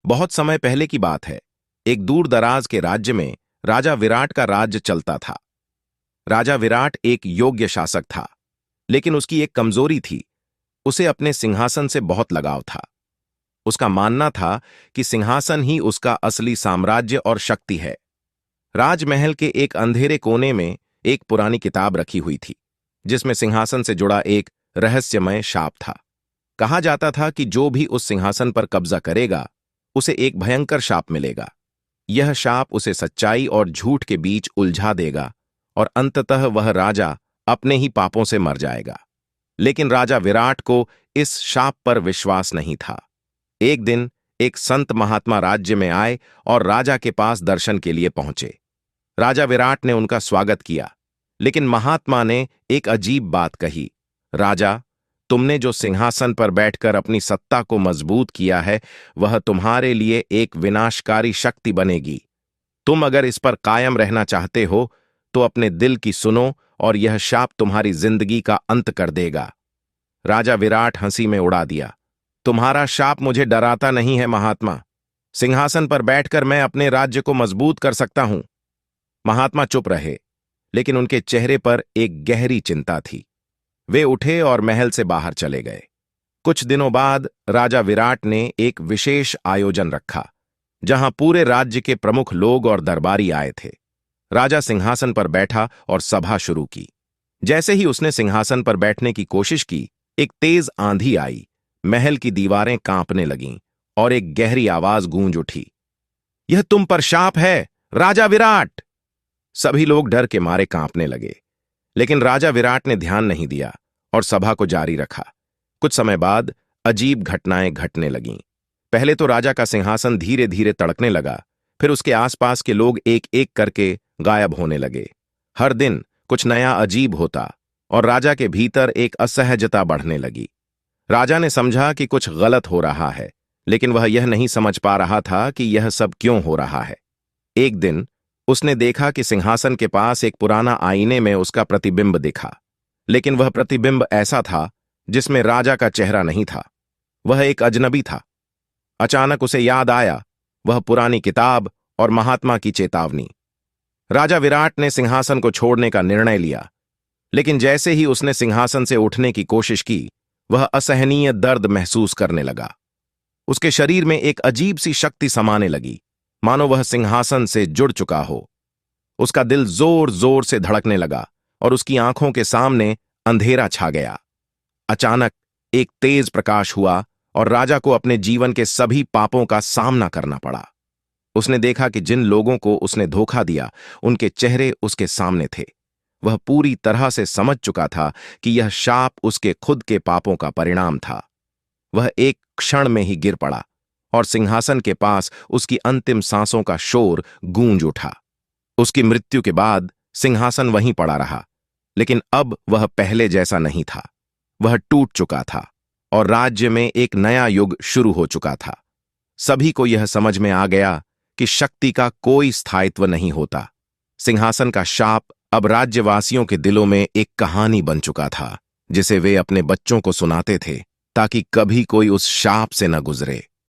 बहुत समय पहले की बात है। एक दूर दराज के राज्य में राजा विराट का राज्य चलता था। राजा विराट एक योग्य शासक था, लेकिन उसकी एक कमजोरी थी। उसे अपने सिंहासन से बहुत लगाव था। उसका मानना था कि सिंहासन ही उसका असली साम्राज्य और शक्ति है। राजमहल के एक अंधेरे कोने में एक पुरानी किताब रखी हुई थी, जिसमें सिंहासन से जुड़ा एक रहस्यमय शाप था। कहा जाता था कि जो भी उस सिंहासन पर कब्जा करेगा, उसे एक भयंकर शाप मिलेगा। यह शाप उसे सच्चाई और झूठ के बीच उलझा देगा और अंततः वह राजा अपने ही पापों से मर जाएगा। लेकिन राजा विराट को इस शाप पर विश्वास नहीं था। एक दिन एक संत महात्मा राज्य में आए और राजा के पास दर्शन के लिए पहुंचे। राजा विराट ने उनका स्वागत किया, लेकिन महात्मा ने एक अजीब बात कही। राजा, तुमने जो सिंहासन पर बैठकर अपनी सत्ता को मजबूत किया है, वह तुम्हारे लिए एक विनाशकारी शक्ति बनेगी। तुम अगर इस पर कायम रहना चाहते हो, तो अपने दिल की सुनो और यह शाप तुम्हारी जिंदगी का अंत कर देगा। राजा विराट हंसी में उड़ा दिया। तुम्हारा शाप मुझे डराता नहीं है महात्मा। सिंहासन पर बैठकर मैं अपने राज्य को मजबूत कर सकता हूं। महात्मा चुप रहे, लेकिन उनके चेहरे पर एक गहरी चिंता थी। वे उठे और महल से बाहर चले गए। कुछ दिनों बाद राजा विराट ने एक विशेष आयोजन रखा, जहां पूरे राज्य के प्रमुख लोग और दरबारी आए थे। राजा सिंहासन पर बैठा और सभा शुरू की। जैसे ही उसने सिंहासन पर बैठने की कोशिश की, एक तेज आंधी आई। महल की दीवारें कांपने लगीं और एक गहरी आवाज गूंज उठी। यह तुम पर शाप है, राजा विराट! सभी लोग डर के मारे कांपने लगे, लेकिन राजा विराट ने ध्यान नहीं दिया और सभा को जारी रखा। कुछ समय बाद अजीब घटनाएं घटने लगीं। पहले तो राजा का सिंहासन धीरे धीरे तड़कने लगा, फिर उसके आसपास के लोग एक एक करके गायब होने लगे। हर दिन कुछ नया अजीब होता और राजा के भीतर एक असहजता बढ़ने लगी। राजा ने समझा कि कुछ गलत हो रहा है, लेकिन वह यह नहीं समझ पा रहा था कि यह सब क्यों हो रहा है। एक दिन उसने देखा कि सिंहासन के पास एक पुराना आईने में उसका प्रतिबिंब दिखा, लेकिन वह प्रतिबिंब ऐसा था जिसमें राजा का चेहरा नहीं था। वह एक अजनबी था। अचानक उसे याद आया वह पुरानी किताब और महात्मा की चेतावनी। राजा विराट ने सिंहासन को छोड़ने का निर्णय लिया, लेकिन जैसे ही उसने सिंहासन से उठने की कोशिश की, वह असहनीय दर्द महसूस करने लगा। उसके शरीर में एक अजीब सी शक्ति समाने लगी, मानो वह सिंहासन से जुड़ चुका हो। उसका दिल जोर जोर से धड़कने लगा और उसकी आंखों के सामने अंधेरा छा गया। अचानक एक तेज प्रकाश हुआ और राजा को अपने जीवन के सभी पापों का सामना करना पड़ा। उसने देखा कि जिन लोगों को उसने धोखा दिया, उनके चेहरे उसके सामने थे। वह पूरी तरह से समझ चुका था कि यह शाप उसके खुद के पापों का परिणाम था। वह एक क्षण में ही गिर पड़ा और सिंहासन के पास उसकी अंतिम सांसों का शोर गूंज उठा। उसकी मृत्यु के बाद सिंहासन वहीं पड़ा रहा, लेकिन अब वह पहले जैसा नहीं था। वह टूट चुका था और राज्य में एक नया युग शुरू हो चुका था। सभी को यह समझ में आ गया कि शक्ति का कोई स्थायित्व नहीं होता। सिंहासन का शाप अब राज्यवासियों के दिलों में एक कहानी बन चुका था, जिसे वे अपने बच्चों को सुनाते थे, ताकि कभी कोई उस शाप से न गुजरे।